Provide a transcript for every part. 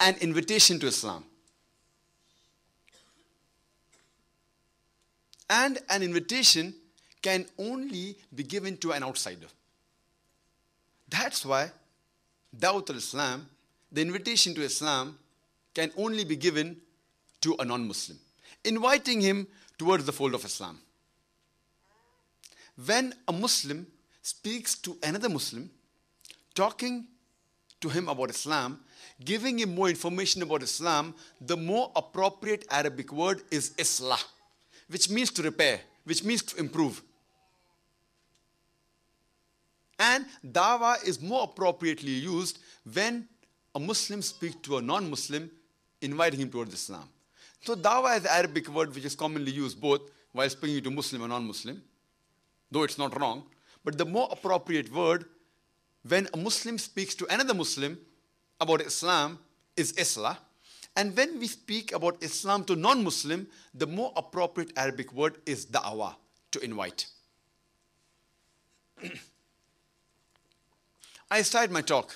an invitation to Islam. And an invitation can only be given to an outsider. That's why Dawat al-Islam, the invitation to Islam, can only be given to a non-Muslim, inviting him towards the fold of Islam. When a Muslim speaks to another Muslim, talking to him about Islam, giving him more information about Islam, the more appropriate Arabic word is Islah, which means to repair, which means to improve. And dawah is more appropriately used when a Muslim speaks to a non-Muslim, inviting him towards Islam. So dawah is an Arabic word which is commonly used both while speaking to Muslim and non-Muslim, though it's not wrong. But the more appropriate word when a Muslim speaks to another Muslim about Islam is Islah. And when we speak about Islam to non-Muslim, the more appropriate Arabic word is da'wah, to invite. I started my talk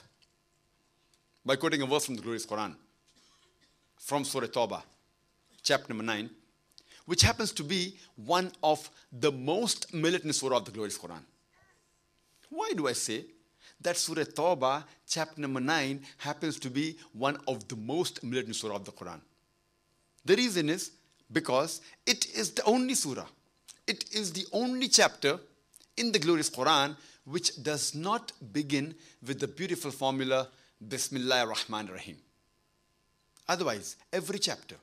by quoting a verse from the glorious Quran, from Surah Tawbah, chapter number 9, which happens to be one of the most militant surah of the glorious Quran. Why do I say that Surah Tawbah, chapter number 9, happens to be one of the most militant surah of the Quran? The reason is because it is the only surah, it is the only chapter in the glorious Quran which does not begin with the beautiful formula, Bismillah ar-Rahman ar-Rahim. Otherwise, every chapter,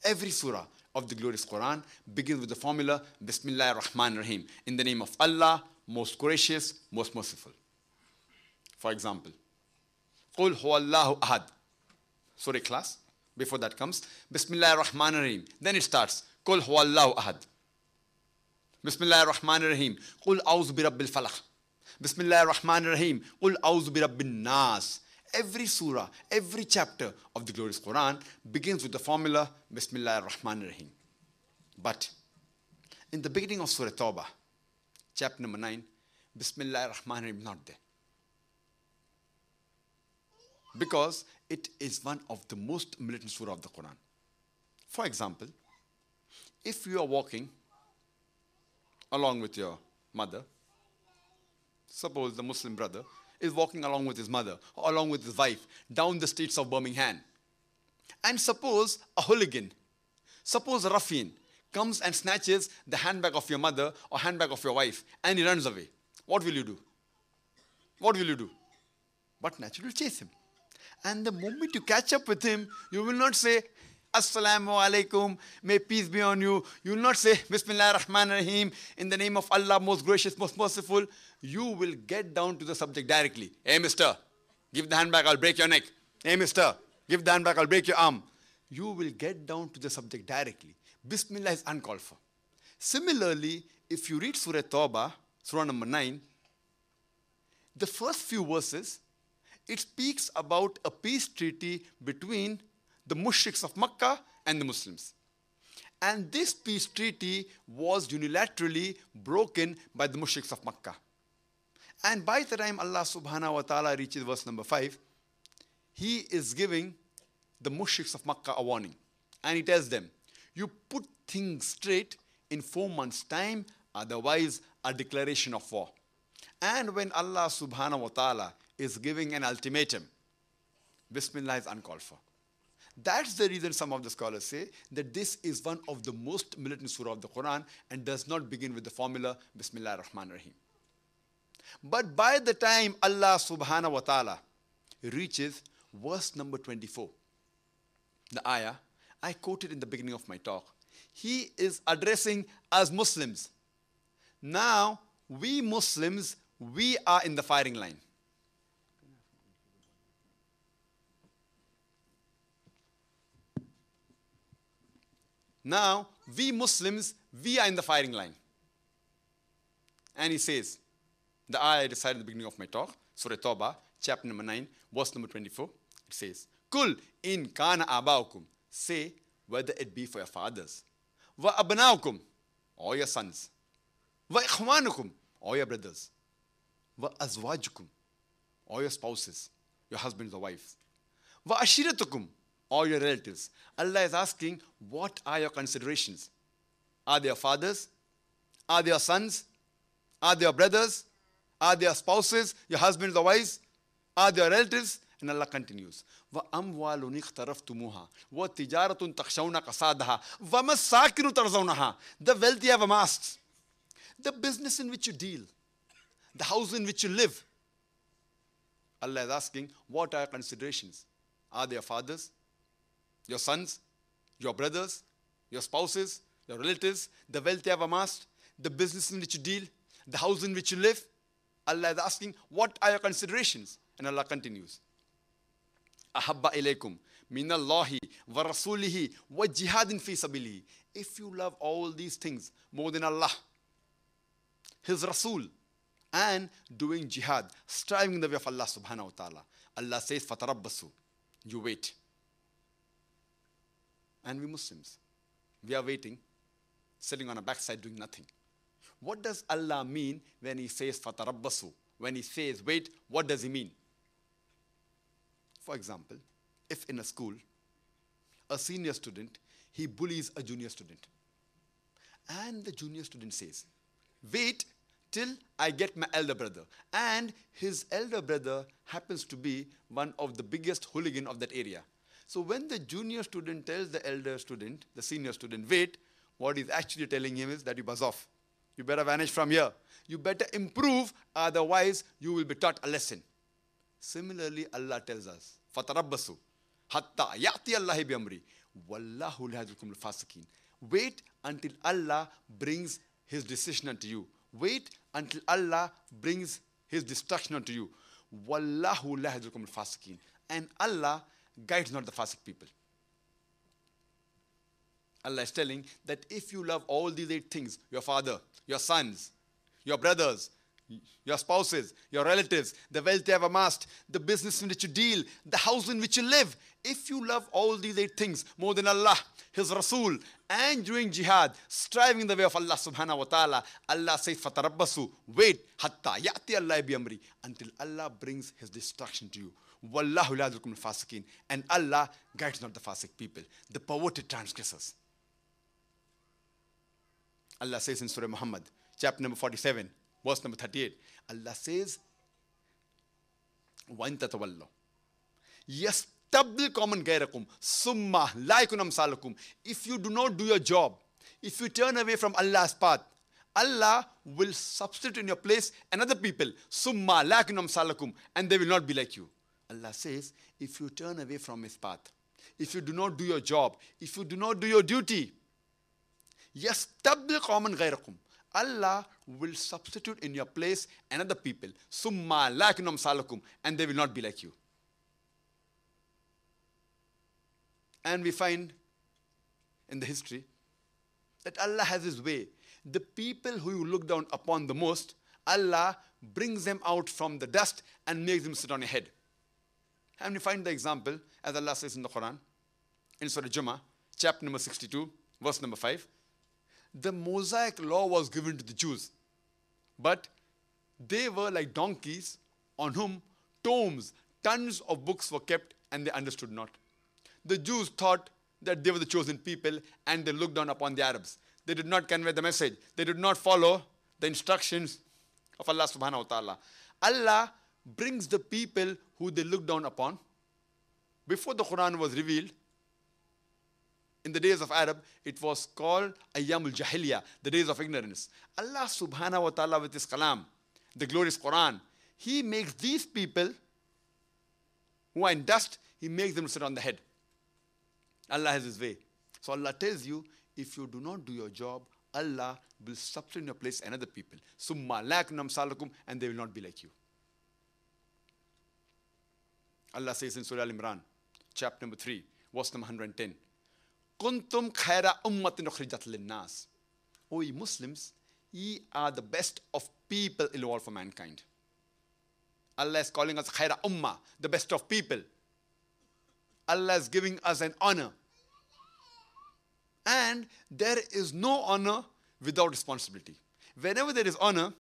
every surah of the glorious Quran begins with the formula, Bismillah ar-Rahman ar-Rahim, in the name of Allah, most gracious, most merciful. For example, Qul huwallahu ahad. Surah Ikhlas. Before that comes, Bismillah ar-Rahman ar-Rahim. Then it starts, Qul huwallahu ahad. Bismillah ar-Rahman ar-Rahim. Qul a'udhu bi rabbil falaq. Bismillah ar-Rahman ar-Rahim. Qul a'udhu bi rabbin nas. Every surah, every chapter of the glorious Quran begins with the formula, Bismillah ar-Rahman ar-Rahim. But in the beginning of Surah Tawbah, chapter number 9, Bismillah ar-Rahman ar-Rahim is not there. Because it is one of the most militant surah of the Quran. For example, if you are walking along with your mother, suppose the Muslim brother is walking along with his mother or along with his wife down the streets of Birmingham, and suppose a hooligan, suppose a ruffian comes and snatches the handbag of your mother or handbag of your wife and he runs away. What will you do? What will you do? But naturally chase him. And the moment you catch up with him, you will not say, Assalamu alaikum, may peace be on you. You will not say, Bismillah ar-Rahman ar-Rahim, in the name of Allah, most gracious, most merciful. You will get down to the subject directly. Hey, mister, give the handbag, I'll break your neck. Hey, mister, give the handbag, I'll break your arm. You will get down to the subject directly. Bismillah is uncalled for. Similarly, if you read Surah Tawbah, Surah number 9, the first few verses, it speaks about a peace treaty between the mushriks of Makkah and the Muslims. And this peace treaty was unilaterally broken by the mushriks of Makkah. And by the time Allah subhanahu wa ta'ala reaches verse number 5, He is giving the mushriks of Makkah a warning. And He tells them, you put things straight in 4 months' time, otherwise a declaration of war. And when Allah subhanahu wa ta'ala is giving an ultimatum, Bismillah is uncalled for. That's the reason some of the scholars say that this is one of the most militant surah of the Quran and does not begin with the formula Bismillah ar-Rahman ar-Rahim. But by the time Allah subhanahu wa ta'ala reaches verse number 24, the ayah I quoted in the beginning of my talk, He is addressing us Muslims. Now, we Muslims, we are in the firing line. Now, we Muslims, we are in the firing line. And he says, the ayah I recited at the beginning of my talk, Surah Tawbah, chapter number 9, verse number 24, it says, Kul in kana abaukum, say whether it be for your fathers, wa abnaukum, or your sons, wa ikhwanukum, or your brothers, wa azwajukum, or your spouses, your husbands or wives, wa ashiratukum, or your relatives. Allah is asking, what are your considerations? Are they your fathers? Are they your sons? Are they your brothers? Are they your spouses, your husbands or wives? Are they your relatives? And Allah continues, وَأَمْوَالٌ اقْتَرَفْتُمُوهَا وَتِجَارَةٌ تَخْشَوْنَ كَسَادَهَا وَمَسَاكِنُ تَرْضَوْنَهَا. The wealth you have amassed, the business in which you deal, the house in which you live. Allah is asking, what are your considerations? Are they your fathers, your sons, your brothers, your spouses, your relatives, the wealth you have amassed, the business in which you deal, the house in which you live? Allah is asking, what are your considerations? And Allah continues, أَحَبَّ إِلَيْكُمْ مِنَ اللَّهِ وَرَسُولِهِ وَجِهَادٍ فِي سَبِيلِهِ. If you love all these things more than Allah, His Rasul, and doing jihad, striving in the way of Allah subhanahu wa ta'ala, Allah says, فَتَرَبَّصُوا. You wait. And we Muslims, we are waiting, sitting on our backside doing nothing. What does Allah mean when He says فَتَرَبَّصُوا? When He says wait, what does He mean? For example, if in a school, a senior student, he bullies a junior student. And the junior student says, wait till I get my elder brother. And his elder brother happens to be one of the biggest hooligan of that area. So when the junior student tells the elder student, the senior student, wait, what he's actually telling him is that you buzz off. You better vanish from here. You better improve, otherwise you will be taught a lesson. Similarly, Allah tells us, فَتَرَبَّصُوا حَتَّى يَأْتِيَ اللَّهِ بِأَمْرِهِ وَاللَّهُ لَا يَهْدِي الْقَوْمَ الْفَاسِقِينَ. Wait until Allah brings His decision unto you. Wait until Allah brings His destruction unto you. وَاللَّهُ لَا يَهْدِي الْقَوْمَ الْفَاسِقِينَ. And Allah guides not the fasiq people. Allah is telling that if you love all these 8 things, your father, your sons, your brothers, your spouses, your relatives, the wealth you have amassed, the business in which you deal, the house in which you live, if you love all these 8 things more than Allah, His Rasul, and doing jihad, striving in the way of Allah subhanahu wa ta'ala, Allah says, فَتَرَبَّصُوا. Wait, حَتَّى يَأْتِيَ اللَّهِ بِأَمْرِهِ. Until Allah brings His destruction to you. وَاللَّهُ لَا يَهْدِي الْقَوْمَ الْفَاسِقِينَ. And Allah guides not the fasiq people, the perverted transgressors. Allah says in Surah Muhammad, chapter number 47, verse number 38, Allah says, وَإِن تَتَوَلَّوْا يَسْتَبْدِلْ قَوْمًا غَيْرَكُمْ ثُمَّ لَا يَكُونُ أَمْثَالَكُمْ. If you do not do your job, if you turn away from Allah's path, Allah will substitute in your place another people, ثُمَّ لَا يَكُونُ أَمْثَالَكُمْ, and they will not be like you. Allah says, if you turn away from His path, if you do not do your job, if you do not do your duty, يَسْتَبْدِلْ قَوْمًا غَيْرَكُمْ. Allah will substitute in your place another people, ثُمَّ لَا يَكُونُ أَمْثَالَكُمْ, and they will not be like you. And we find in the history that Allah has His way. The people who you look down upon the most, Allah brings them out from the dust and makes them sit on your head. And we find the example, as Allah says in the Quran, in Surah Jummah, chapter number 62, verse number 5. The Mosaic law was given to the Jews, but they were like donkeys on whom tomes, tons of books were kept, and they understood not. The Jews thought that they were the chosen people, and they looked down upon the Arabs. They did not convey the message. They did not follow the instructions of Allah subhanahu wa ta'ala. Allah brings the people who they look down upon. Before the Quran was revealed, in the days of Arab, it was called Ayyamul Jahiliyyah, the days of ignorance. Allah subhanahu wa ta'ala with His kalam, the glorious Quran, He makes these people who are in dust, He makes them sit on the head. Allah has His way. So Allah tells you, if you do not do your job, Allah will substitute in your place another people. Summa la yakunu amsalakum, and they will not be like you. Allah says in Surah Al-Imran, chapter number 3, verse number 110. Kuntum khaira ummatin ukhrijat linnas. O ye Muslims, ye are the best of people in the world for mankind. Allah is calling us khaira ummah, the best of people. Allah is giving us an honor. And there is no honor without responsibility. Whenever there is honor,